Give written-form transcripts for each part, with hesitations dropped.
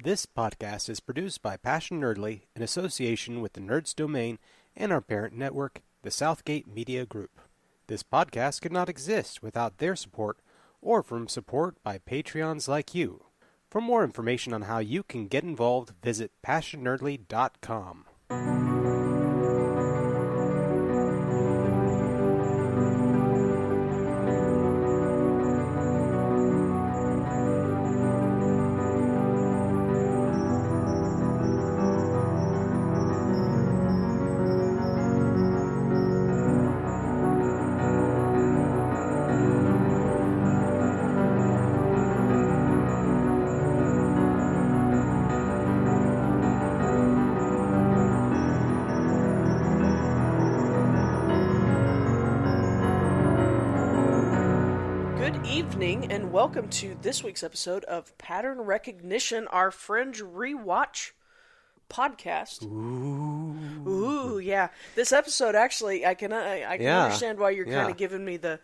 This podcast is produced by Passion Nerdly in association with the Nerds Domain and our parent network, the Southgate Media Group. This podcast could not exist without their support or from support by Patreons like you. For more information on how you can get involved, visit passionnerdly.com. And welcome to this week's episode of Pattern Recognition, our Fringe Rewatch podcast. Ooh, yeah. This episode, actually, I can understand why you're kind of giving me the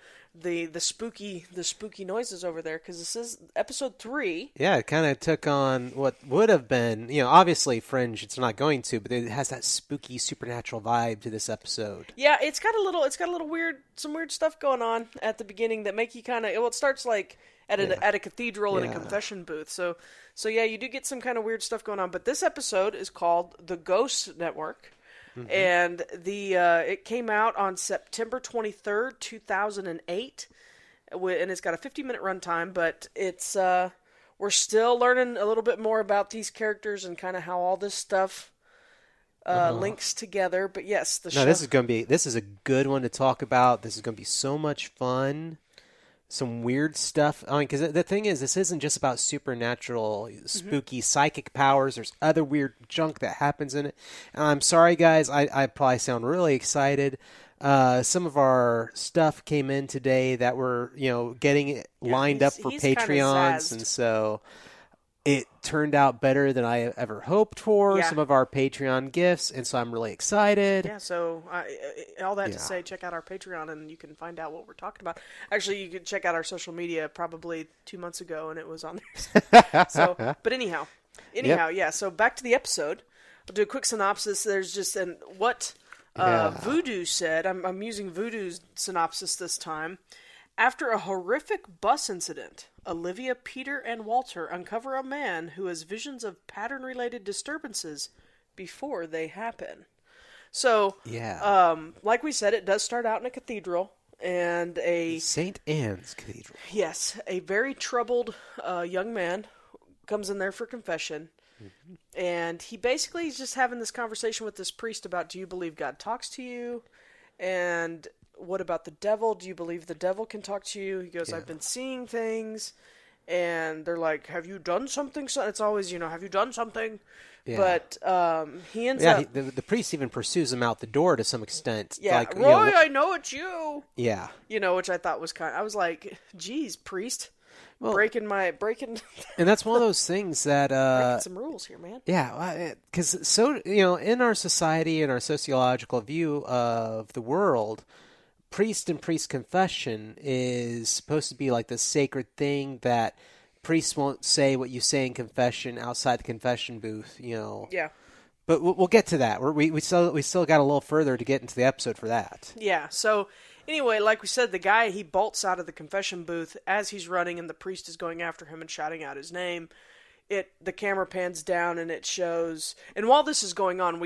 spooky noises over there, because this is episode 3. Yeah, it kind of took on what would have been, obviously Fringe, it's not going to, but it has that spooky supernatural vibe to this episode. Yeah, it's got a little weird, some weird stuff going on at the beginning that make you kind of, it starts like at a cathedral in a confession booth. So yeah, you do get some kind of weird stuff going on, but this episode is called The Ghost Network. Mm-hmm. And it came out on September 23rd, 2008, and it's got a 50-minute runtime, but it's we're still learning a little bit more about these characters and kind of how all this stuff links together. But yes, show... this is a good one to talk about. This is going to be so much fun. Some weird stuff. I mean, because the thing is, this isn't just about supernatural, spooky, psychic powers. There's other weird junk that happens in it. And I'm sorry, guys. I probably sound really excited. Some of our stuff came in today that we're, getting it lined up for Patreons. And so it turned out better than I ever hoped for. Yeah. Some of our Patreon gifts. And so I'm really excited. Yeah, so all that to say, check out our Patreon and you can find out what we're talking about. Actually, you can check out our social media probably 2 months ago and it was on there. But anyhow, yeah, so back to the episode. I'll do a quick synopsis. There's just what Voodoo said. I'm using Voodoo's synopsis this time. After a horrific bus incident, Olivia, Peter, and Walter uncover a man who has visions of pattern-related disturbances before they happen. So, like we said, it does start out in a cathedral, and St. Anne's Cathedral. Yes, a very troubled young man comes in there for confession, and he basically is just having this conversation with this priest about, do you believe God talks to you? And what about the devil? Do you believe the devil can talk to you? He goes, I've been seeing things. And they're like, have you done something? So it's always, have you done something? Yeah. But he ends up... The priest even pursues him out the door to some extent. Yeah, like, Roy, I know it's you. Yeah. Which I thought was I was like, geez, priest. Well, breaking... And that's one of those things that... breaking some rules here, man. Yeah, because in our society and our sociological view of the world... Priest and priest confession is supposed to be like the sacred thing that priests won't say what you say in confession outside the confession booth, Yeah. But we'll get to that. We still got a little further to get into the episode for that. Yeah. So anyway, like we said, the guy, he bolts out of the confession booth as he's running, and the priest is going after him and shouting out his name. The camera pans down and it shows. And while this is going on, aren't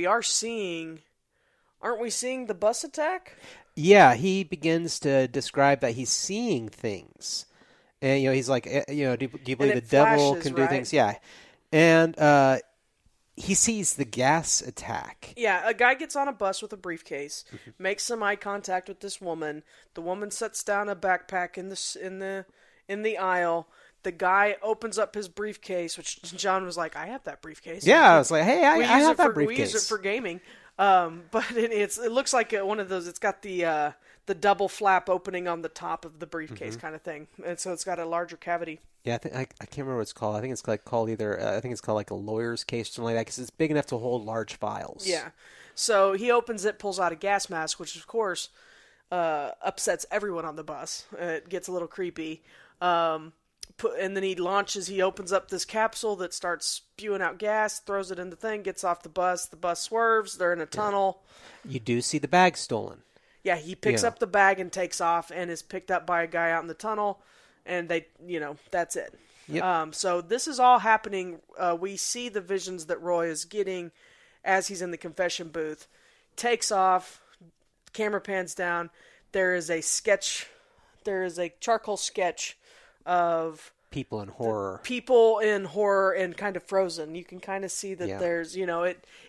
we seeing the bus attack? Yeah, he begins to describe that he's seeing things. And, he's like, do you believe the devil can do things? Yeah. And he sees the gas attack. Yeah, a guy gets on a bus with a briefcase, makes some eye contact with this woman. The woman sets down a backpack in the aisle. The guy opens up his briefcase, which John was like, I have that briefcase. Yeah, I was like, hey, I have that briefcase. We use it for gaming. But it looks like one of those. It's got the double flap opening on the top of the briefcase kind of thing, and so it's got a larger cavity. Yeah, I can't remember what it's called. I think it's called like a lawyer's case or something like that, because it's big enough to hold large files. Yeah. So he opens it, pulls out a gas mask, which of course upsets everyone on the bus. It gets a little creepy. and then he opens up this capsule that starts spewing out gas, throws it in the thing, gets off the bus swerves, they're in a tunnel. You do see the bag stolen. Yeah, he picks up the bag and takes off and is picked up by a guy out in the tunnel, and that's it. Yep. So this is all happening. We see the visions that Roy is getting as he's in the confession booth. Takes off, camera pans down. There is a charcoal sketch of people in horror. People in horror and kind of frozen. You can kind of see that there's,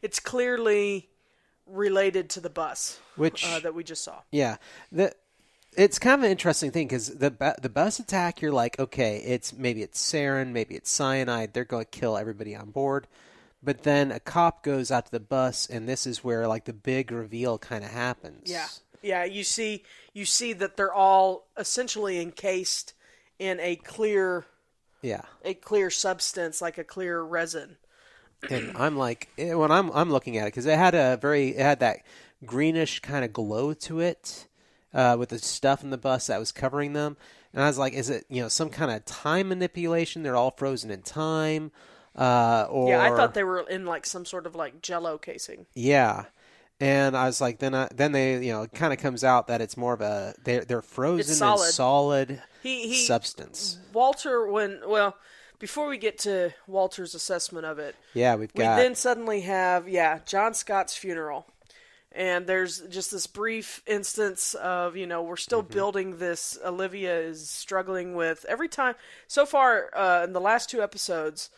it's clearly related to the bus, which that we just saw. Yeah. It's kind of an interesting thing because the bus attack, you're like, okay, maybe it's sarin, maybe it's cyanide. They're going to kill everybody on board. But then a cop goes out to the bus, and this is where like the big reveal kind of happens. Yeah. Yeah, you see that they're all essentially encased in a clear substance, like a clear resin. And I'm like, when I'm looking at it, because it had that greenish kind of glow to it with the stuff in the bus that was covering them, and I was like, is it some kind of time manipulation? They're all frozen in time, or I thought they were in like some sort of like Jello casing. Yeah. And I was like, then they, it kind of comes out that it's more of they're frozen in solid substance. Walter, before we get to Walter's assessment of it, we then suddenly have, John Scott's funeral. And there's just this brief instance of, we're still building this. Olivia is struggling with every time. So far, in the last 2 episodes,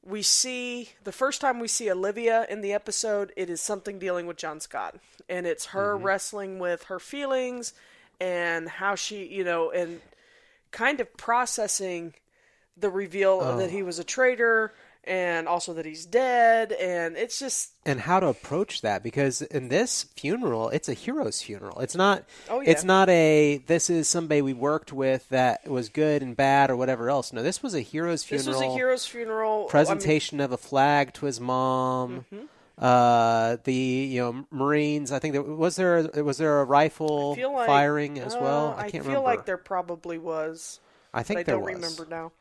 the first time we see Olivia in the episode, it is something dealing with John Scott. And it's her wrestling with her feelings and how she, and kind of processing the reveal that he was a traitor and also that he's dead. And it's just... And how to approach that, because in this funeral, it's a hero's funeral. It's not, it's not this is somebody we worked with that was good and bad or whatever else. No, this was a hero's funeral. This was a hero's funeral. Presentation of a flag to his mom. The Marines. I think was there a rifle firing as well. I can't remember. I feel like there probably was. I think there was. I don't remember now.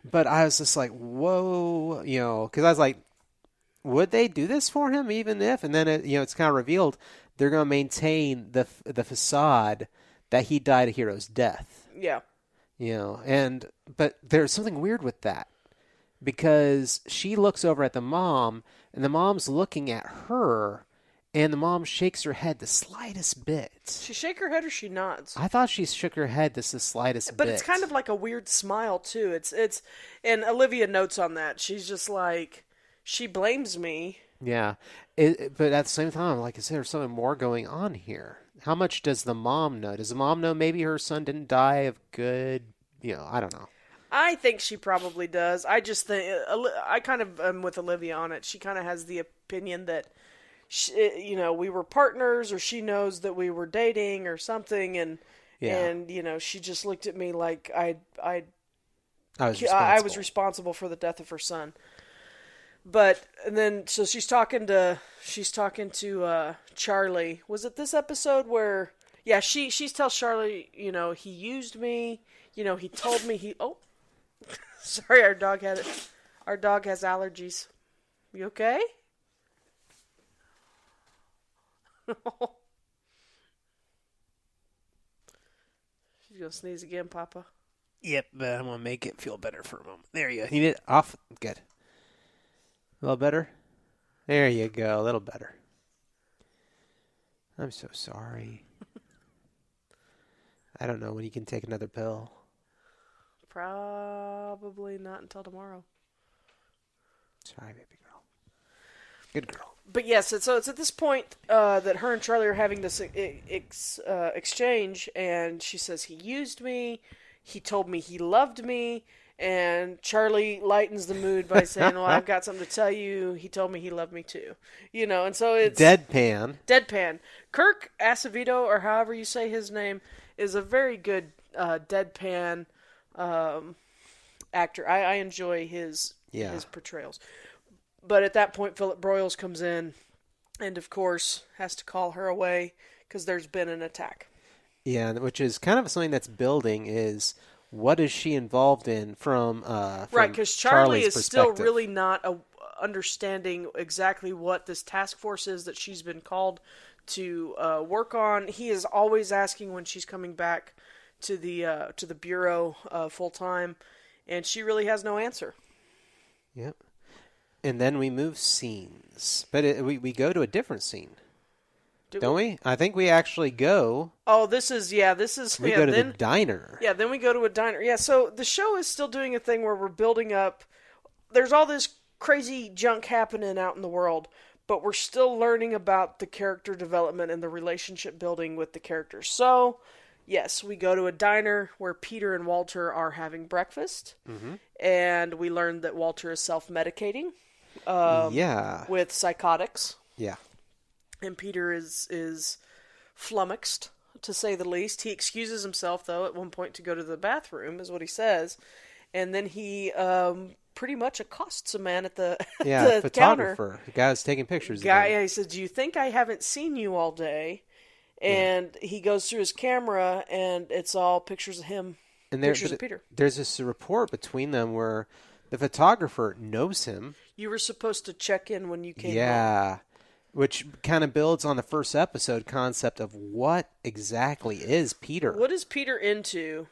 But I was just like, whoa, because I was like, would they do this for him even if? And then it's kind of revealed they're going to maintain the facade that he died a hero's death. Yeah. But there's something weird with that, because she looks over at the mom, and the mom's looking at her, and the mom shakes her head the slightest bit. She shake her head or she nods? I thought she shook her head just the slightest bit. But it's kind of like a weird smile too. It's and Olivia notes on that. She's just like, she blames me. Yeah. But at the same time, like, is there something more going on here? How much does the mom know? Does the mom know maybe her son didn't die of good, I don't know. I think she probably does. I just think, I kind of am with Olivia on it. She kind of has the opinion that, we were partners, or she knows that we were dating or something, and she just looked at me like I was responsible for the death of her son. But and then so she's talking to Charlie. Was it this episode where she tells Charlie, he used me, he told me sorry, our dog has allergies. You okay? She's gonna sneeze again, Papa. Yep, but I'm gonna make it feel better for a moment. There you go. You need it off. Good. A little better? There you go. A little better. I'm so sorry. I don't know when you can take another pill. Probably not until tomorrow. Sorry, baby girl. Good girl. But yes, so it's at this point that her and Charlie are having this exchange, and she says, he used me, he told me he loved me, and Charlie lightens the mood by saying, well, I've got something to tell you, he told me he loved me too. And so it's... Deadpan. Kirk Acevedo, or however you say his name, is a very good deadpan actor. I enjoy his portrayals. But at that point, Philip Broyles comes in and, of course, has to call her away because there's been an attack. Yeah, which is kind of something that's building is what is she involved in from right, because Charlie Charlie's is still perspective. really not understanding exactly what this task force is that she's been called to work on. He is always asking when she's coming back to the bureau full time, and she really has no answer. Yep. And then we move scenes, but we go to a different scene. Don't we? I think we actually go. Oh, this is. We go to then, the diner. Yeah, then we go to a diner. Yeah, so the show is still doing a thing where we're building up. There's all this crazy junk happening out in the world, but we're still learning about the character development and the relationship building with the characters. So, yes, we go to a diner where Peter and Walter are having breakfast, and we learn that Walter is self-medicating. With psychotics. Yeah. And Peter is flummoxed, to say the least. He excuses himself, though, at one point to go to the bathroom, is what he says. And then he pretty much accosts a man at the, the photographer. counter. The guy who's taking pictures. He says, "Do you think I haven't seen you all day?" And he goes through his camera, and it's all pictures of him, pictures of Peter. There's this report between them where the photographer knows him. You were supposed to check in when you came home. Yeah. Which kind of builds on the first episode concept of what exactly is Peter. What is Peter into?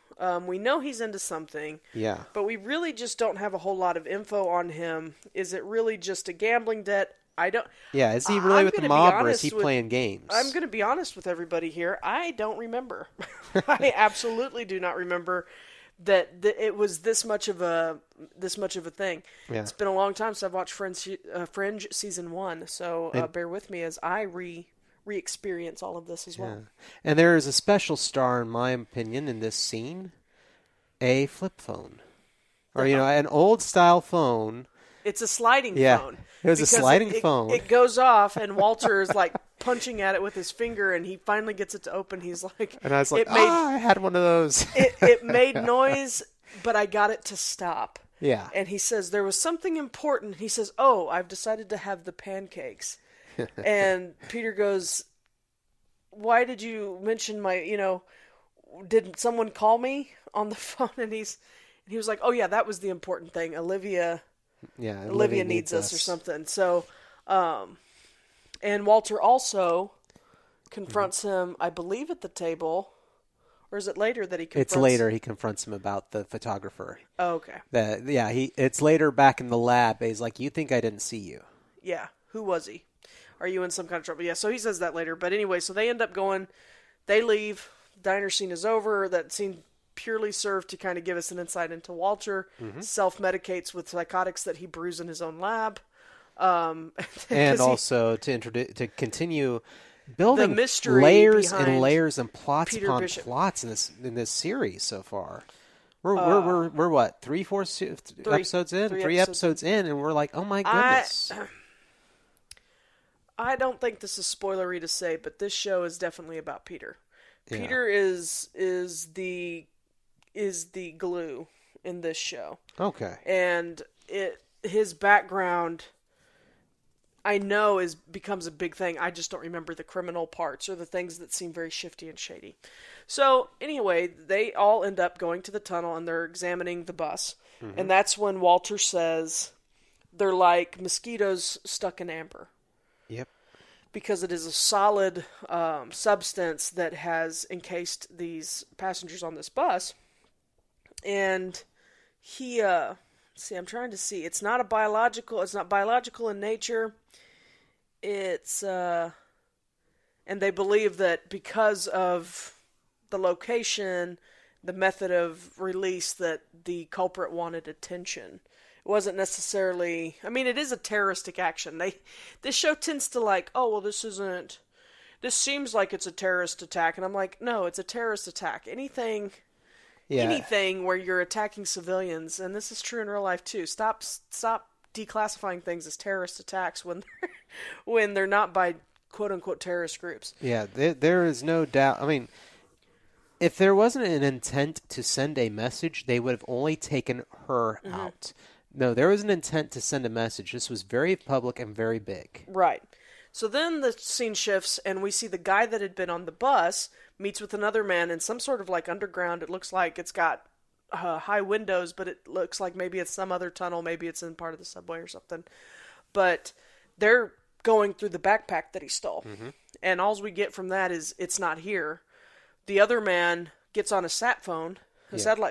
We know he's into something. Yeah. But we really just don't have a whole lot of info on him. Is it really just a gambling debt? I don't... Yeah, is he really with the mob or is he playing games? I'm going to be honest with everybody here. I don't remember. I absolutely do not remember that it was this much of a thing. Yeah. It's been a long time since I've watched Fringe season 1, so bear with me as I re-experience all of this as well. And there is a special star, in my opinion, in this scene, a flip phone, or an old style phone. It's a sliding phone. It was a sliding phone. It goes off, and Walter is like punching at it with his finger, and he finally gets it to open. He's like, and I was like, I had one of those. it made noise, but I got it to stop. Yeah. And he says, there was something important. He says, oh, I've decided to have the pancakes. And Peter goes, why did you mention did someone call me on the phone? And he was like, oh yeah, that was the important thing. Olivia needs us or something. So, and Walter also confronts him, I believe, at the table. Or is it later that he confronts... It's later he confronts him about the photographer. Oh, okay. It's later back in the lab. He's like, you think I didn't see you. Yeah. Who was he? Are you in some kind of trouble? Yeah, so he says that later. But anyway, so they end up going... They leave. Diner scene is over. That scene purely served to kind of give us an insight into Walter. Self-medicates with psychotics that he brews in his own lab. And also to continue... building the mystery layers and layers and plots Peter upon Bishop. plots in this series so far. We're what, 3 episodes in? 3 episodes in, and we're like, oh my goodness. I don't think this is spoilery to say, but this show is definitely about Peter. Yeah. Peter is the glue in this show. Okay. And his background, I know, becomes a big thing. I just don't remember the criminal parts or the things that seem very shifty and shady. So anyway, they all end up going to the tunnel and they're examining the bus. And that's when Walter says they're like mosquitoes stuck in amber. Yep. Because it is a solid substance that has encased these passengers on this bus. And he... I'm trying to see. It's not biological in nature. It's, and they believe that because of the location, the method of release, that the culprit wanted attention. It wasn't necessarily, it is a terroristic action. This show tends to this seems like it's a terrorist attack. And I'm like, no, it's a terrorist attack. Anything where you're attacking civilians, and this is true in real life too. Stop declassifying things as terrorist attacks when they're not by quote unquote terrorist groups. Yeah, there is no doubt. If there wasn't an intent to send a message, they would have only taken her out. No, there was an intent to send a message. This was very public and very big. Right. So then the scene shifts, and we see the guy that had been on the bus meets with another man in some sort of underground. It looks like it's got high windows, but it looks like maybe it's some other tunnel, maybe it's in part of the subway or something. But they're going through the backpack that he stole. And all we get from that is it's not here. The other man gets on a satellite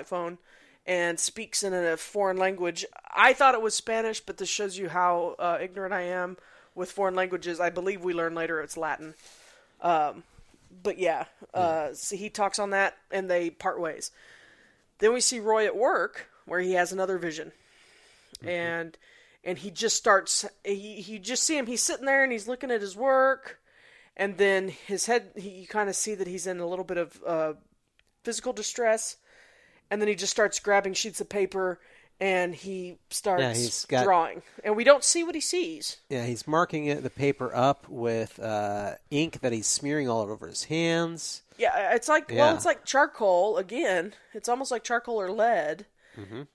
phone, and speaks in a foreign language. I thought it was Spanish, but this shows you how ignorant I am with foreign languages. I believe we learn later it's Latin. But yeah, so he talks on that, and they part ways. Then we see Roy at work, where he has another vision. And he just starts, you just see him, he's sitting there, and he's looking at his work, and then his head, you kind of see that he's in a little bit of physical distress, and then he just starts grabbing sheets of paper, and he starts drawing. And we don't see what he sees. Yeah, he's marking the paper up with ink that he's smearing all over his hands. Yeah, it's like, well, it's like charcoal, again. It's almost like charcoal or lead.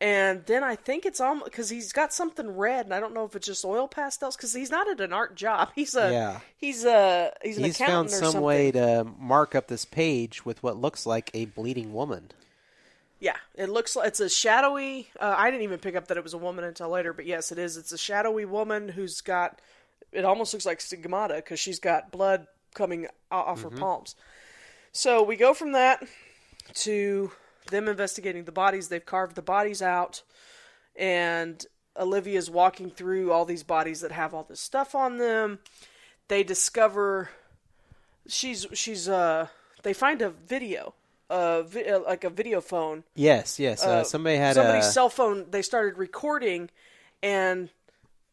And then I think it's almost, because he's got something red, and I don't know if it's just oil pastels, because he's not at an art job. He's an accountant found or some something. way to mark up this page with what looks like a bleeding woman. Yeah, it looks like it's a shadowy. I didn't even pick up that it was a woman until later, but yes, it is. It's a shadowy woman who's got. It almost looks like stigmata because she's got blood coming off her palms. So we go from that to them investigating the bodies. They've carved the bodies out, and Olivia's walking through all these bodies that have all this stuff on them. They discover they find a video. Like a video phone. Yes. Somebody's cell phone. They started recording, and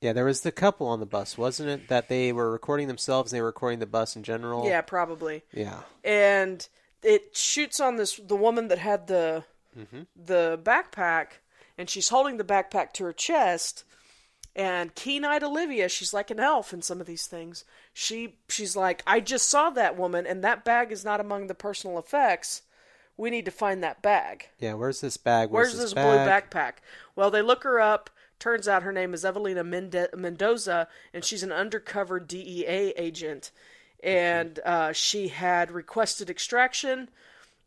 there was the couple on the bus, wasn't it? That they were recording themselves and they were recording the bus in general. Yeah, probably. Yeah, and it shoots on the woman that had the backpack, and she's holding the backpack to her chest. And keen-eyed Olivia, she's like an elf in some of these things. She's like, I just saw that woman, and that bag is not among the personal effects. We need to find that bag. Yeah, where's this bag? Where's this blue backpack? Well, they look her up. Turns out her name is Evelina Mendoza, and she's an undercover DEA agent. And she had requested extraction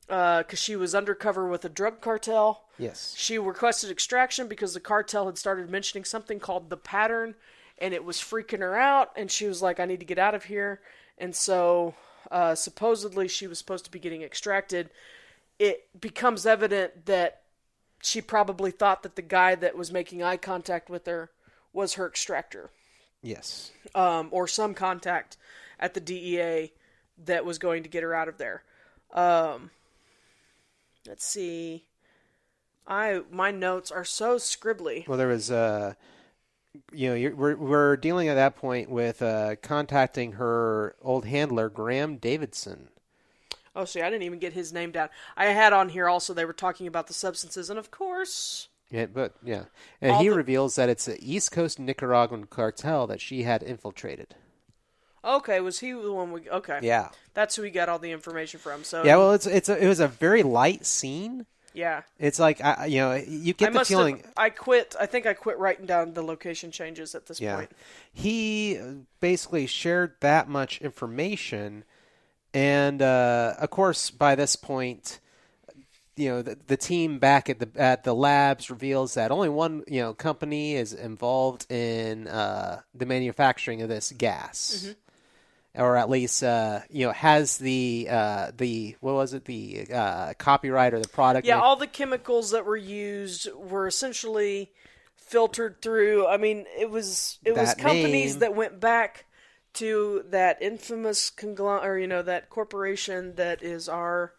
because she was undercover with a drug cartel. Yes. She requested extraction because the cartel had started mentioning something called the pattern, and it was freaking her out, and she was like, I need to get out of here. And so supposedly she was supposed to be getting extracted. It becomes evident that she probably thought that the guy that was making eye contact with her was her extractor. Yes. Or some contact at the DEA that was going to get her out of there. Let's see. My notes are so scribbly. Well, there was, we're dealing at that point with contacting her old handler, Graham Davidson. Oh, see, I didn't even get his name down. I had on here also they were talking about the substances, and of course... And he reveals that it's an East Coast Nicaraguan cartel that she had infiltrated. Okay, was he the one we... Okay. Yeah. That's who we got all the information from, so... Yeah, well, it was a very light scene. Yeah. It's like, you get the feeling... I think I quit writing down the location changes at this point. He basically shared that much information, and, of course, by this point... the team back at the labs reveals that only one company is involved in the manufacturing of this gas, or at least has the what was it, the copyright or the product. Yeah, all the chemicals that were used were essentially filtered through. I mean, it was companies that went back to that infamous that corporation that is our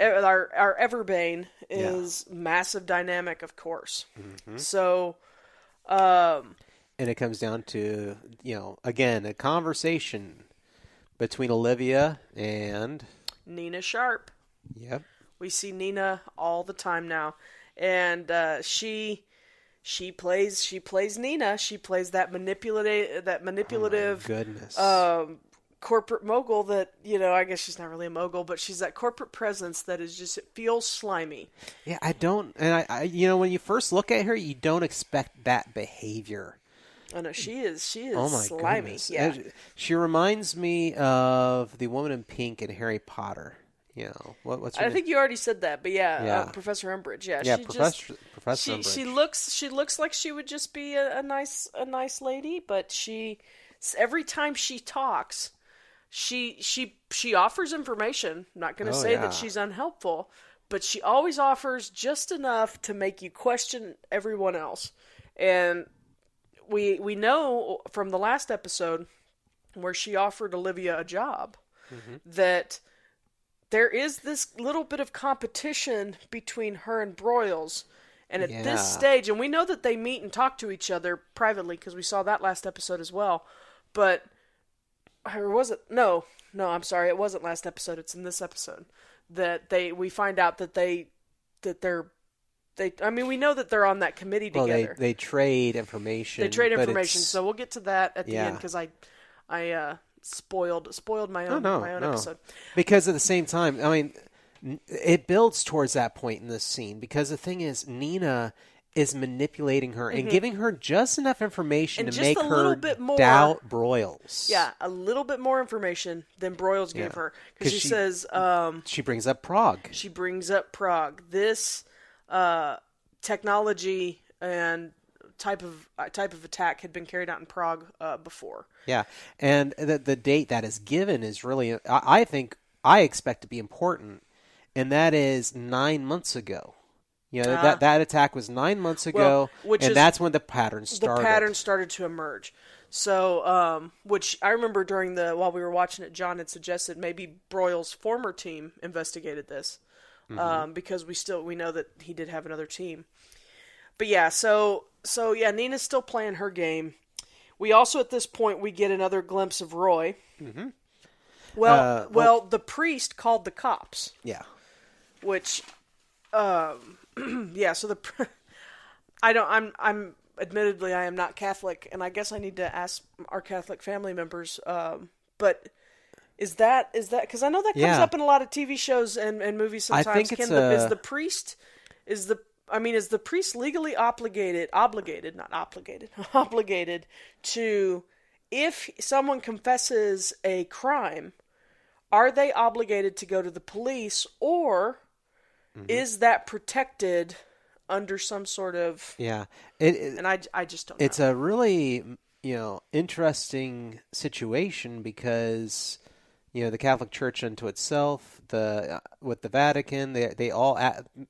Everbane is Massive Dynamic, of course. So, and it comes down to, again, a conversation between Olivia and Nina Sharp. Yep. We see Nina all the time now, and she plays Nina. She plays that manipulative. Oh my goodness. Corporate mogul that, I guess she's not really a mogul, but she's that corporate presence that is just, it feels slimy. Yeah, I when you first look at her, you don't expect that behavior. Oh no, she is oh my slimy. Goodness. Yeah. She reminds me of the woman in pink in Harry Potter. What's her I name? think you already said that, but Yeah. Professor Umbridge. Yeah, Yeah, she Professor Umbridge. she looks like she would just be a nice lady, but every time she talks, she offers information. I'm not going to Oh say that yeah. she's unhelpful, but she always offers just enough to make you question everyone else. And we know from the last episode where she offered Olivia a job that there is this little bit of competition between her and Broyles. And at this stage, and we know that they meet and talk to each other privately because we saw that last episode as well. But, or was it? No, I'm sorry, it wasn't last episode. It's in this episode that we find out that I mean, we know that they're on that committee together. Well, they trade information. So we'll get to that at the end because I spoiled my own episode. Because at the same time, I mean, it builds towards that point in this scene because the thing is, Nina is manipulating her and giving her just enough information to make her doubt Broyles. Yeah, a little bit more information than Broyles gave her because she says she brings up Prague. This technology and type of attack had been carried out in Prague before. Yeah, and the date that is given is really, I think, I expect to be important, and that is 9 months ago. That attack was 9 months ago, that's when the pattern started. The pattern started to emerge. So, which I remember while we were watching it, John had suggested maybe Broyles' former team investigated this, because we know that he did have another team. But yeah, so Nina's still playing her game. We also, at this point, we get another glimpse of Roy. Mm-hmm. Well, the priest called the cops. Yeah. Which, yeah. So I'm admittedly I am not Catholic, and I guess I need to ask our Catholic family members. But is that because I know that comes up in a lot of TV shows and movies sometimes. I think it's is the priest legally obligated to, if someone confesses a crime, are they obligated to go to the police, or is that protected under some sort of... Yeah. And I just don't know. It's a really, interesting situation because... the Catholic Church unto itself, with the Vatican, they all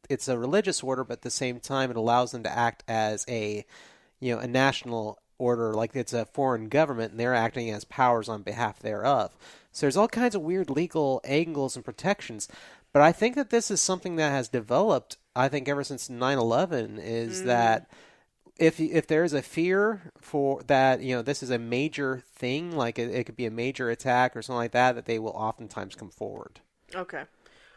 it's a religious order, but at the same time, it allows them to act as a national order, like it's a foreign government, and they're acting as powers on behalf thereof. So there's all kinds of weird legal angles and protections. But I think that this is something that has developed, I think, ever since 9/11, is that if there is a fear for that, this is a major thing, like it could be a major attack or something like that they will oftentimes come forward. Okay.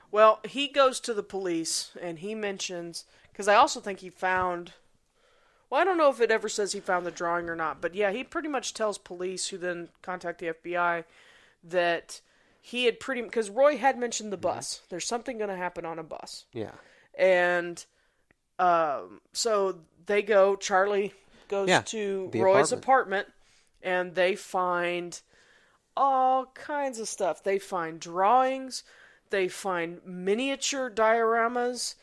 Well, he goes to the police and he mentions, because I also think he found, well, I don't know if it ever says he found the drawing or not, but yeah, he pretty much tells police, who then contact the FBI, that he had because Roy had mentioned the bus. There's something going to happen on a bus. Yeah. And so they go, Charlie goes to Roy's apartment, and they find all kinds of stuff. They find drawings, they find miniature dioramas,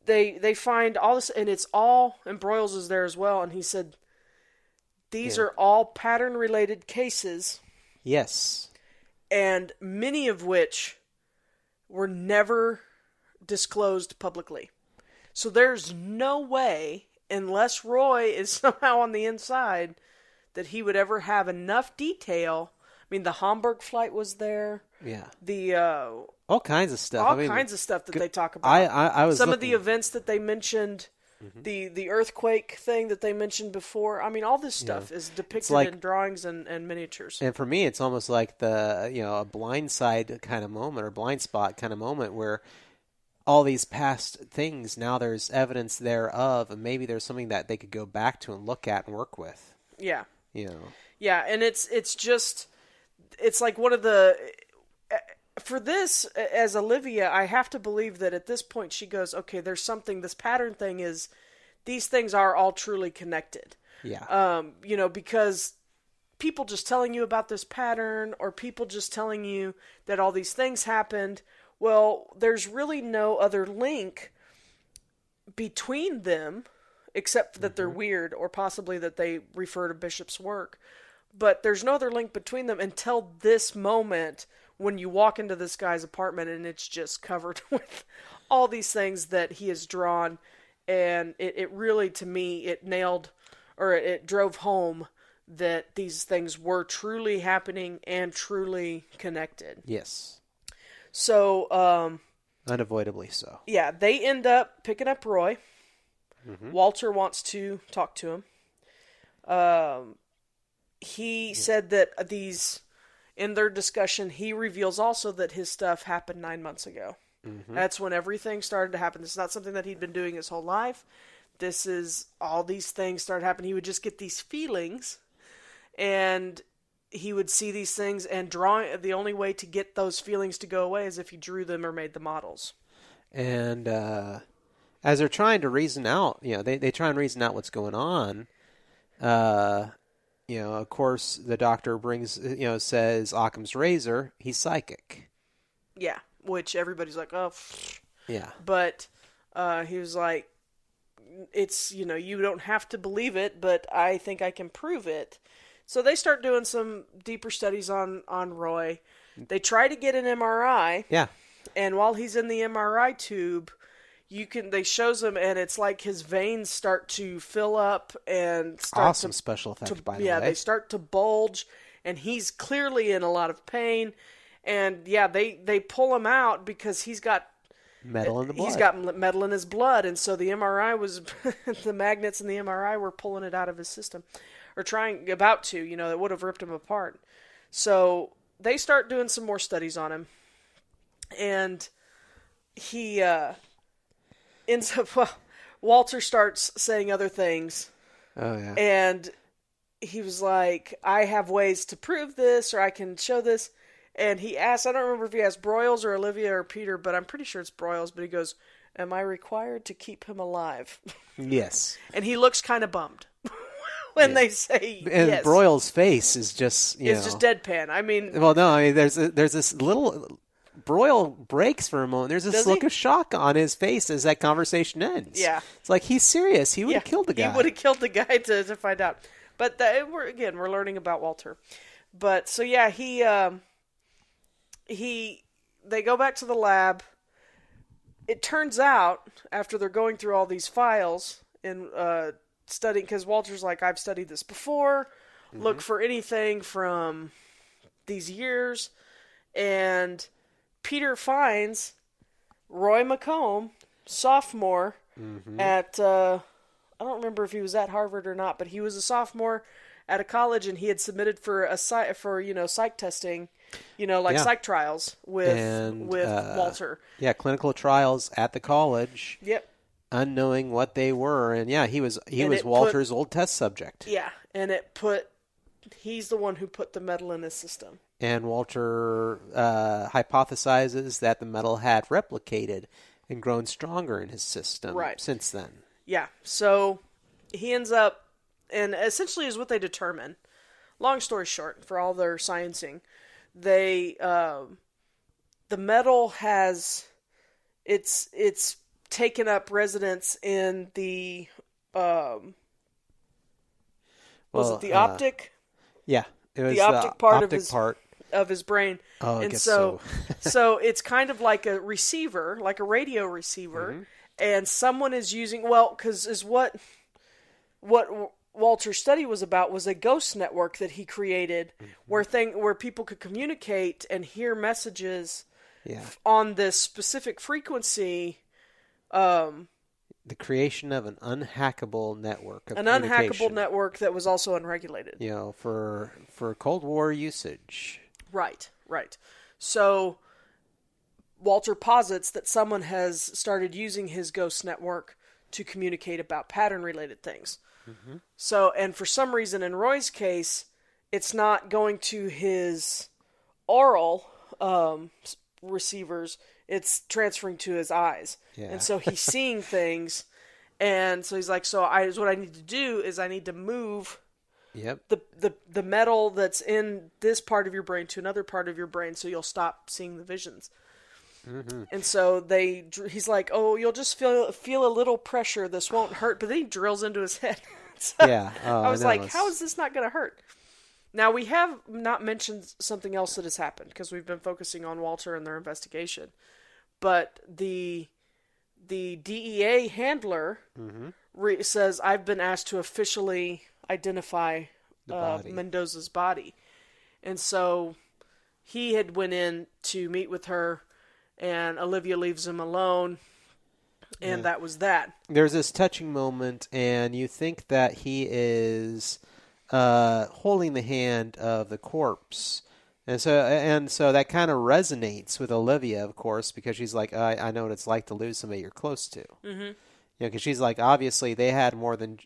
they find all this, and it's all, and Broyles is there as well, and he said, these are all pattern-related cases. Yes. And many of which were never disclosed publicly. So there's no way, unless Roy is somehow on the inside, that he would ever have enough detail. I mean, the Hamburg flight was there. Yeah. The all kinds of stuff. All kinds of stuff that they talk about. I was some of the events that they mentioned. The earthquake thing that they mentioned before. I mean, all this stuff is depicted in drawings and miniatures. And for me, it's almost like a blind side kind of moment, or blind spot kind of moment, where all these past things, now there's evidence thereof, and maybe there's something that they could go back to and look at and work with. Yeah. Yeah, and it's like one of the... For this, as Olivia, I have to believe that at this point she goes, okay, there's something, this pattern thing is, these things are all truly connected. Yeah. Because people just telling you about this pattern, or people just telling you that all these things happened, Well, there's really no other link between them, except that they're weird, or possibly that they refer to Bishop's work. But there's no other link between them until this moment when you walk into this guy's apartment and it's just covered with all these things that he has drawn. And it really, to me, it drove home that these things were truly happening and truly connected. Yes. So, unavoidably so. Yeah, they end up picking up Roy. Walter wants to talk to him. He said that in their discussion, he reveals also that his stuff happened 9 months ago. That's when everything started to happen. This is not something that he'd been doing his whole life. This is all these things started happening. He would just get these feelings, and he would see these things, and the only way to get those feelings to go away is if he drew them or made the models. And as they're trying to reason out, they try and reason out what's going on. Of course, the doctor says Occam's razor, he's psychic. Yeah, which everybody's like, oh. Yeah. But he was like, it's, you don't have to believe it, but I think I can prove it. So they start doing some deeper studies on Roy. They try to get an MRI. Yeah. And while he's in the MRI tube, they shows him, and it's like his veins start to fill up and start awesome special effect, by the way. Yeah, they start to bulge, and he's clearly in a lot of pain. And yeah, they pull him out because he's got metal in the blood. He's got metal in his blood, and so the MRI was the magnets in the MRI were pulling it out of his system, or about to. It would have ripped him apart. So they start doing some more studies on him, and he ends up. Well, Walter starts saying other things. Oh yeah. And he was like, "I have ways to prove this, or I can show this." And he asked, I don't remember if he asked Broyles or Olivia or Peter, but I'm pretty sure it's Broyles. But he goes, "Am I required to keep him alive?" Yes. And he looks kind of bummed when they say and yes. Broyles' face is just, it's just deadpan. I mean, well, no, there's this little. Broyle breaks for a moment. There's this look of shock on his face as that conversation ends. Yeah. It's like he's serious. He would have killed the guy. He would have killed the guy to find out. But we're learning about Walter. But so yeah, they go back to the lab. It turns out, after they're going through all these files and studying, because Walter's like, I've studied this before. Look for anything from these years. And Peter finds Roy McComb, sophomore, at, I don't remember if he was at Harvard or not, but he was a sophomore at a college, and he had submitted for psych testing, psych trials with Walter. Yeah, clinical trials at the college. Yep. Unknowing what they were, and yeah, he was Walter's old test subject. Yeah, and he's the one who put the metal in his system. And Walter hypothesizes that the metal had replicated and grown stronger in his system since then. Yeah, so he ends up, and essentially is what they determine. Long story short, for all their sciencing, the metal has it's taken up residence in the was it the optic? Yeah, it was the optic part of his brain. Oh, I and guess so it's kind of like a receiver, like a radio receiver, and someone is using because is what Walter's study was about was a ghost network that he created where people could communicate and hear messages on this specific frequency. The creation of an unhackable network of unhackable network that was also unregulated. For Cold War usage. Right. So Walter posits that someone has started using his ghost network to communicate about pattern-related things. So, and for some reason in Roy's case, it's not going to his oral receivers, it's transferring to his eyes. Yeah. And so he's seeing things, and so he's like, what I need to do is I need to move the metal that's in this part of your brain to another part of your brain so you'll stop seeing the visions. And so he's like, "Oh, you'll just feel a little pressure. This won't hurt." But then he drills into his head. So Yeah. Oh, I was no, like, "How is this not going to hurt?" Now we have not mentioned something else that has happened because we've been focusing on Walter and their investigation. But the DEA handler says, "I've been asked to officially identify Mendoza's body," and so he had went in to meet with her. And Olivia leaves him alone, and that was that. There's this touching moment, and you think that he is holding the hand of the corpse. And so that kind of resonates with Olivia, of course, because she's like, I know what it's like to lose somebody you're close to. Mm-hmm. Because she's like, obviously they had more than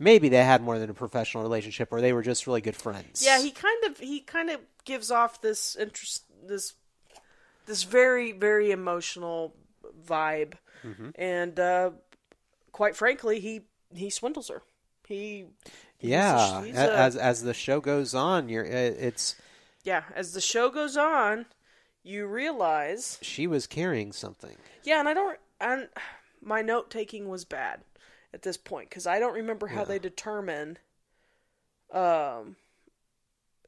a professional relationship, or they were just really good friends. Yeah, he kind of gives off this very, very emotional vibe, and quite frankly, he swindles her. As the show goes on, as the show goes on, you realize she was carrying something. Yeah, and my note taking was bad at this point because I don't remember how they determine.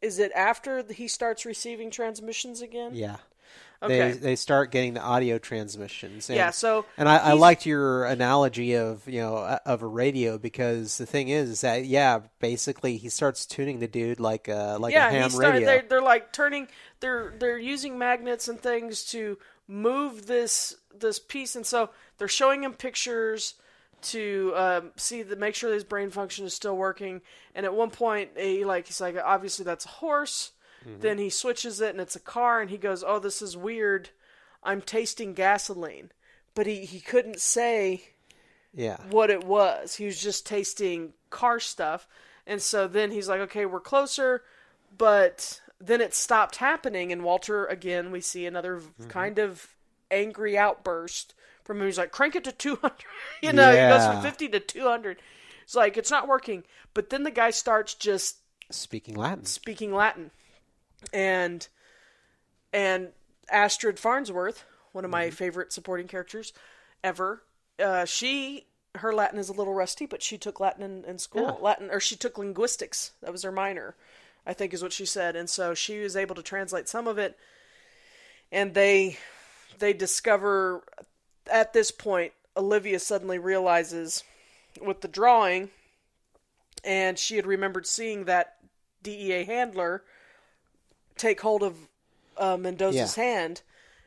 Is it after he starts receiving transmissions again? Yeah. Okay. They start getting the audio transmissions. And, I liked your analogy of a radio, because the thing is that basically he starts tuning the dude like a ham radio. They're like turning. They're using magnets and things to move this piece, and so they're showing him pictures to make sure his brain function is still working. And at one point, he's like, obviously that's a horse. Then he switches it and it's a car, and he goes, "Oh, this is weird. I'm tasting gasoline." But he couldn't say what it was. He was just tasting car stuff. And so then he's like, "Okay, we're closer." But then it stopped happening, and Walter, again, we see another kind of angry outburst from him. He's like, "Crank it to 200." He goes from 50 to 200. It's like, it's not working. But then the guy starts just speaking Latin. And Astrid Farnsworth, one of my favorite supporting characters ever, her Latin is a little rusty, but she took Latin in school. Yeah. She took linguistics. That was her minor, I think is what she said. And so she was able to translate some of it. And they discover, at this point, Olivia suddenly realizes with the drawing, and she had remembered seeing that DEA handler take hold of Mendoza's hand,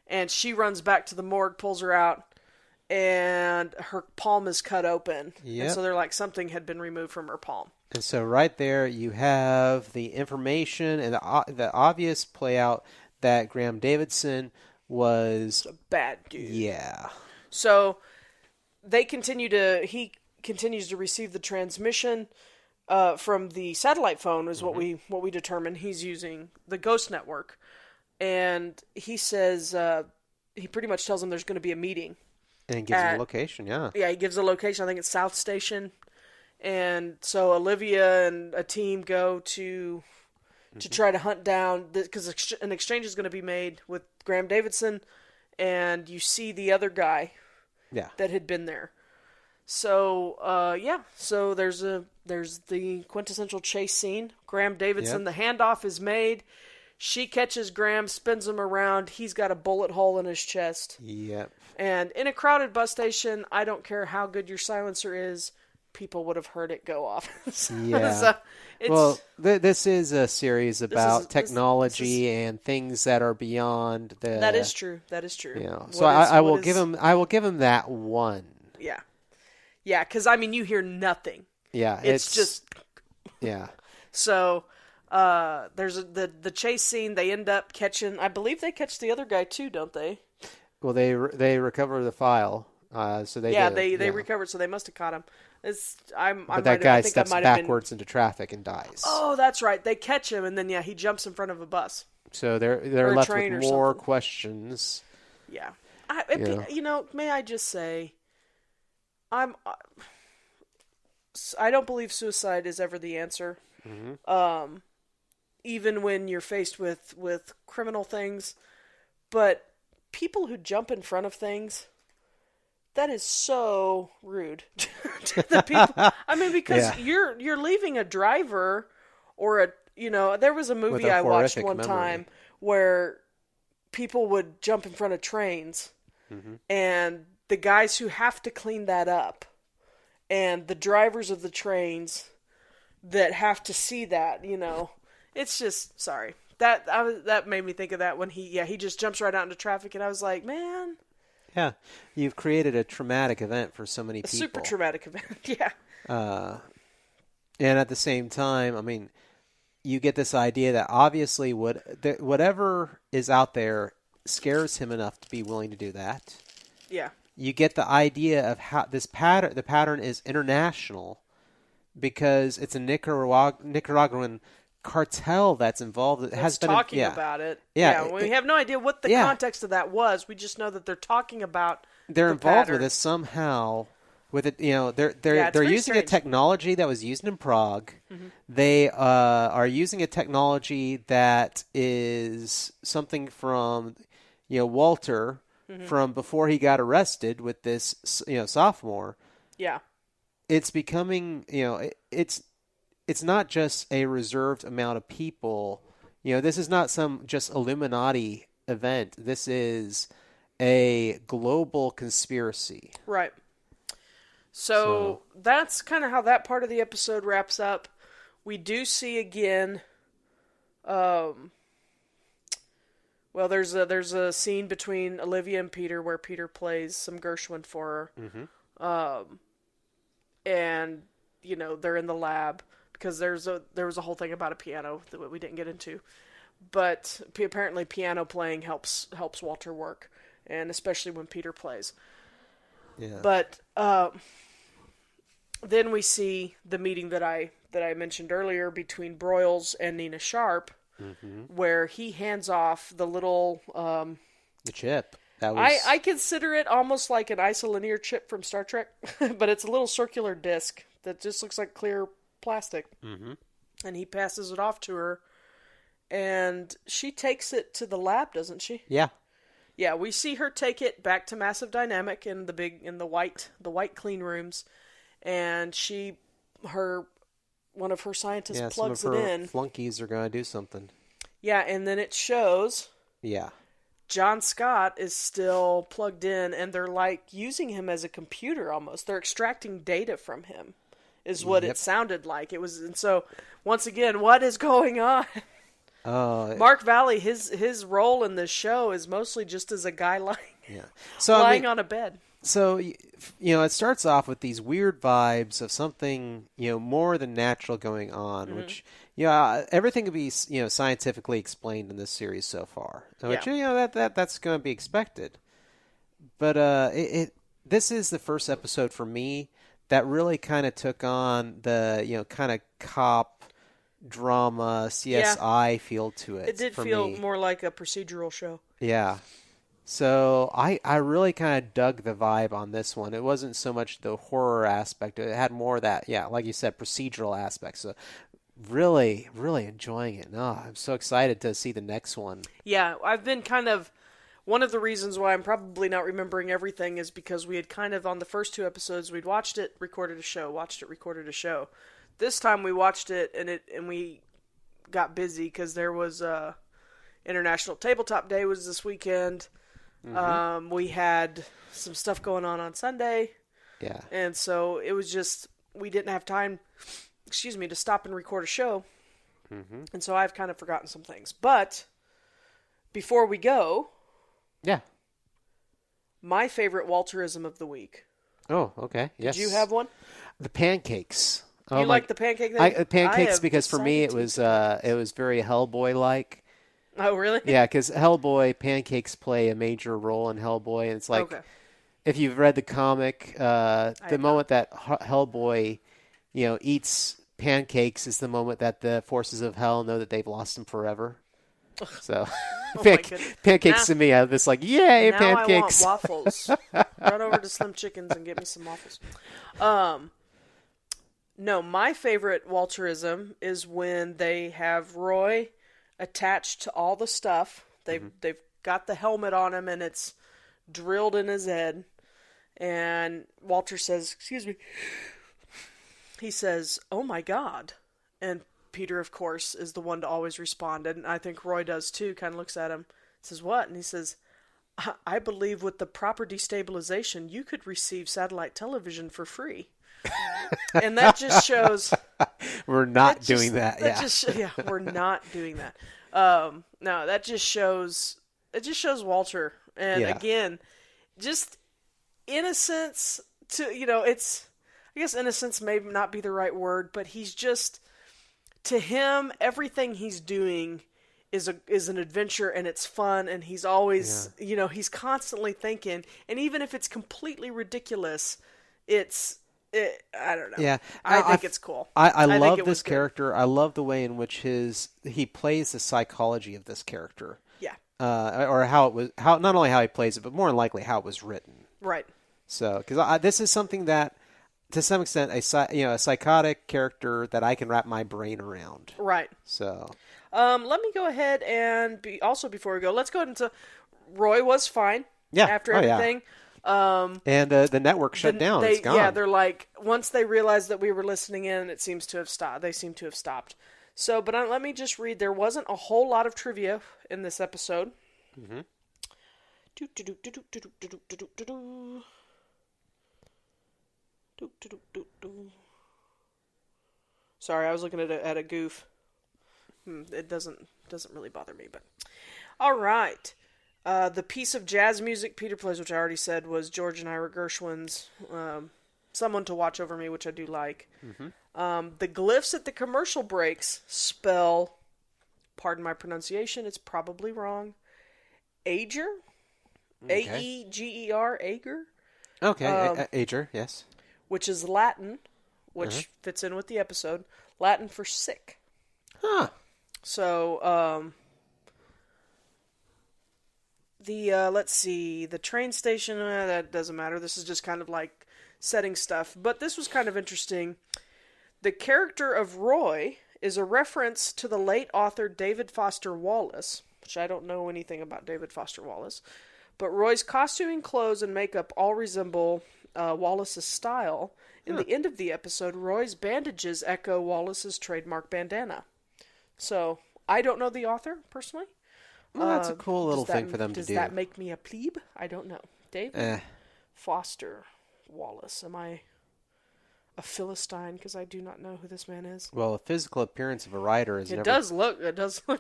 and she runs back to the morgue, pulls her out, and her palm is cut open. Yep. And so they're like, something had been removed from her palm. And so right there you have the information and the obvious play out that Graham Davidson was a bad dude. Yeah. So he continues to receive the transmission from the satellite phone, is what we determined. He's using the Ghost Network, and he says he pretty much tells him there's going to be a meeting, and he gives him a location. Yeah, he gives a location. I think it's South Station, and so Olivia and a team go to try to hunt down, because an exchange is going to be made with Graham Davidson, and you see the other guy that had been there. So, so there's the quintessential chase scene. Graham Davidson, the handoff is made. She catches Graham, spins him around. He's got a bullet hole in his chest. Yep. And in a crowded bus station, I don't care how good your silencer is, people would have heard it go off. This is a series about technology and things that are beyond the... That is true. So I will give him that one. Yeah. Yeah, because, you hear nothing. Yeah. It's just... Yeah. So, there's the chase scene. They end up catching... I believe they catch the other guy, too, don't they? Well, they recover the file. They recovered, so they must have caught him. But that guy steps backwards into traffic and dies. Oh, that's right. They catch him, and then, he jumps in front of a bus. So they're left with more questions. Yeah. May I just say... I don't believe suicide is ever the answer. Mm-hmm. Even when you're faced with criminal things. But people who jump in front of things, that is so rude to the people. I mean, because you're leaving a driver or there was a movie I watched one time where people would jump in front of trains, and the guys who have to clean that up, and the drivers of the trains that have to see that, it's just, sorry. That made me think of that when he just jumps right out into traffic, and I was like, man. Yeah, you've created a traumatic event for so many people. A super traumatic event, yeah. And at the same time, I mean, you get this idea that obviously whatever is out there scares him enough to be willing to do that. Yeah. You get the idea of how the pattern is international because it's a Nicaraguan cartel that's involved. That's talking about it. Yeah, we have no idea what the context of that was. We just know that they're talking about. They're involved with this somehow. With it, they're using a technology that was used in Prague. Mm-hmm. They are using a technology that is something from, Walter from before he got arrested with this, sophomore. Yeah, it's becoming, it's not just a reserved amount of people. This is not some just Illuminati event. This is a global conspiracy. Right. So that's kind of how that part of the episode wraps up. We do see again, there's a scene between Olivia and Peter where Peter plays some Gershwin for her. Mm-hmm. And, they're in the lab because there was a whole thing about a piano that we didn't get into. But apparently piano playing helps Walter work, and especially when Peter plays. Yeah. But then we see the meeting that I mentioned earlier between Broyles and Nina Sharp, where he hands off the little the chip. That was... I consider it almost like an isolinear chip from Star Trek, but it's a little circular disc that just looks like clear plastic. Mm-hmm. And he passes it off to her, and she takes it to the lab, doesn't she? Yeah. Yeah, we see her take it back to Massive Dynamic in the white clean rooms, and one of her scientists plugs it in. Flunkies are going to do something. Yeah, and then it shows. Yeah. John Scott is still plugged in, and they're like using him as a computer almost. They're extracting data from him, is what it sounded like. It was, and so once again, what is going on? Mark Valley, his role in this show is mostly just as a guy lying on a bed. So, it starts off with these weird vibes of something, more than natural going on, which, everything can be, scientifically explained in this series so far. Which, that's going to be expected. But this is the first episode for me that really kind of took on the, kind of cop drama, CSI feel to it. It did feel more like a procedural show. Yeah. So I really kind of dug the vibe on this one. It wasn't so much the horror aspect. It had more of that, like you said, procedural aspect. So really, really enjoying it. I'm so excited to see the next one. Yeah, I've been kind of... One of the reasons why I'm probably not remembering everything is because we had kind of, on the first two episodes, we'd watched it, recorded a show, watched it, recorded a show. This time we watched it, and we got busy because there was International Tabletop Day was this weekend. Mm-hmm. We had some stuff going on Sunday. Yeah. And so it was just, we didn't have time, to stop and record a show. Mm-hmm. And so I've kind of forgotten some things. But before we go... Yeah. My favorite Walterism of the week. Oh, okay. Yes. Did you have one? The pancakes. You like the pancake thing? Pancakes because for me it was very Hellboy-like. Oh, really? Yeah, because Hellboy, pancakes play a major role in Hellboy. And it's like, if you've read the comic, the moment that Hellboy, eats pancakes is the moment that the forces of hell know that they've lost him forever. So, pancakes to me, I'm just like, yay, pancakes. I want waffles. Run over to Slim Chickens and get me some waffles. No, my favorite Walterism is when they have Roy attached to all the stuff. They've got the helmet on him, and it's drilled in his head. And Walter says, excuse me, he says, "Oh my God." And Peter, of course, is the one to always respond. And I think Roy does too, kind of looks at him, says, "What?" And he says, "I believe with the proper destabilization, you could receive satellite television for free." And that just shows... We're not doing that. We're not doing that. No, that just shows... It just shows Walter. And again, just innocence to... it's... I guess innocence may not be the right word, but he's just... To him, everything he's doing is an adventure, and it's fun, and he's always... he's constantly thinking, and even if it's completely ridiculous, I don't know. Yeah, I think it's cool. I love this character. I love the way in which he plays the psychology of this character. Yeah. Or not only how he plays it, but more than likely how it was written. Right. So, because this is something that, to some extent, a psychotic character that I can wrap my brain around. Right. So. Let me go ahead and before we go, let's go ahead into Roy was fine. Yeah. After everything. Yeah. And the network shut down. It's gone. Yeah, they're like, once they realized that we were listening in, it seems to have stopped. They seem to have stopped. So, but let me just read. There wasn't a whole lot of trivia in this episode. Mm-hmm. Sorry, I was looking at a goof. It doesn't really bother me, but all right. The piece of jazz music Peter plays, which I already said, was George and Ira Gershwin's Someone to Watch Over Me, which I do like. Mm-hmm. The glyphs at the commercial breaks spell, pardon my pronunciation, it's probably wrong, Ager? Okay. A-E-G-E-R, Ager? Okay, Ager, yes. Which is Latin, which fits in with the episode, Latin for sick. Huh. So, let's see, the train station, that doesn't matter. This is just kind of like setting stuff. But this was kind of interesting. The character of Roy is a reference to the late author David Foster Wallace, which I don't know anything about David Foster Wallace. But Roy's costuming, clothes, and makeup all resemble Wallace's style. In the end of the episode, Roy's bandages echo Wallace's trademark bandana. So, I don't know the author, personally. Well, that's a cool little thing for them to do. Does that make me a plebe? I don't know. David Foster Wallace. Am I a Philistine? Because I do not know who this man is. Well, a physical appearance of a writer is It does look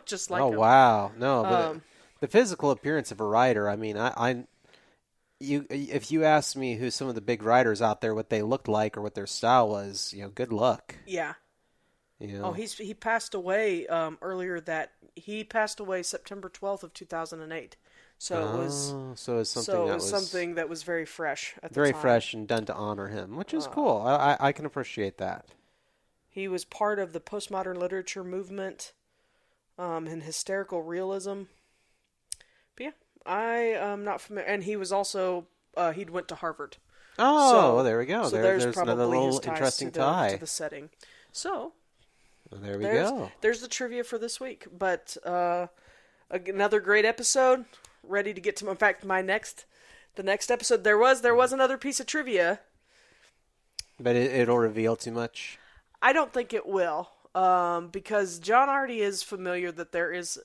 just like him. Oh, wow. No, but the physical appearance of a writer, I mean, if you asked me who some of the big writers out there, what they looked like or what their style was, good luck. Yeah. Oh, he passed away earlier he passed away September 12th of 2008. So it was something that was very fresh at the time. Very fresh and done to honor him, which is cool. I can appreciate that. He was part of the postmodern literature movement and hysterical realism. But yeah, I am not familiar. And he was also he went to Harvard. Oh, well, there we go. So there's probably another little his ties interesting to the setting. So well, there we go. There's the trivia for this week. But another great episode. Ready to get to, in fact, the next episode. There was another piece of trivia. But it'll reveal too much? I don't think it will. Because John already is familiar that there is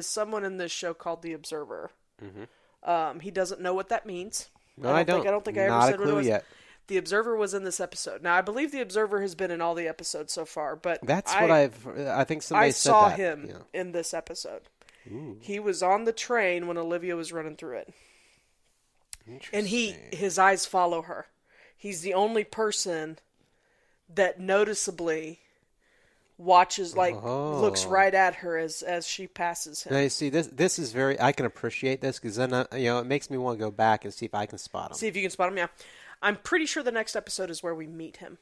someone in this show called the Observer. Mm-hmm. He doesn't know what that means. No, I don't think I ever said what it was. Yet. The Observer was in this episode. Now, I believe the Observer has been in all the episodes so far, but that's what I think somebody said that. I saw him in this episode. Ooh. He was on the train when Olivia was running through it. And his eyes follow her. He's the only person that noticeably watches, looks right at her as she passes him. Now, you see, this is very, I can appreciate this because then, it makes me want to go back and see if I can spot him. See if you can spot him, yeah. I'm pretty sure the next episode is where we meet him.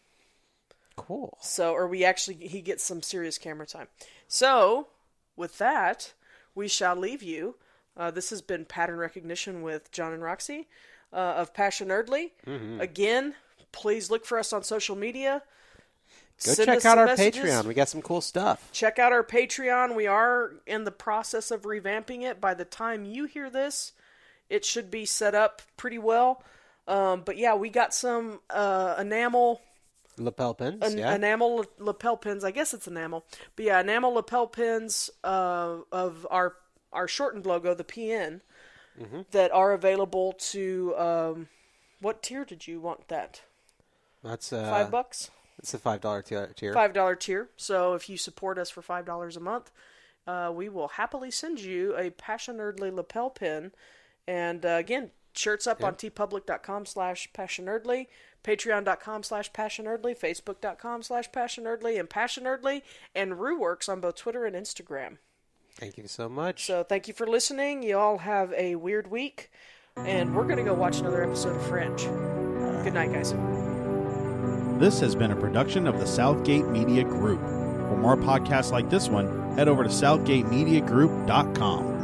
Cool. So, or he gets some serious camera time. So, with that, we shall leave you. This has been Pattern Recognition with John and Roxy of Passion Nerdly. Mm-hmm. Again, please look for us on social media. check out our Patreon. We got some cool stuff. Check out our Patreon. We are in the process of revamping it. By the time you hear this, it should be set up pretty well. But yeah, we got some enamel lapel pins. Enamel lapel pins. I guess it's enamel. But yeah, enamel lapel pins of our shortened logo, the PN, that are available to... what tier did you want that? That's $5? It's a $5 tier. $5 tier. So if you support us for $5 a month, we will happily send you a Passion Nerdly lapel pin. And again, shirts up on tpublic.com/PassionNerdly, patreon.com/PassionNerdly, facebook.com/PassionNerdly, and Passion Nerdly, and RuWorks on both Twitter and Instagram. Thank you so much. So thank you for listening. You all have a weird week. And we're going to go watch another episode of Fringe. Good night, guys. This has been a production of the Southgate Media Group. For more podcasts like this one, head over to southgatemediagroup.com.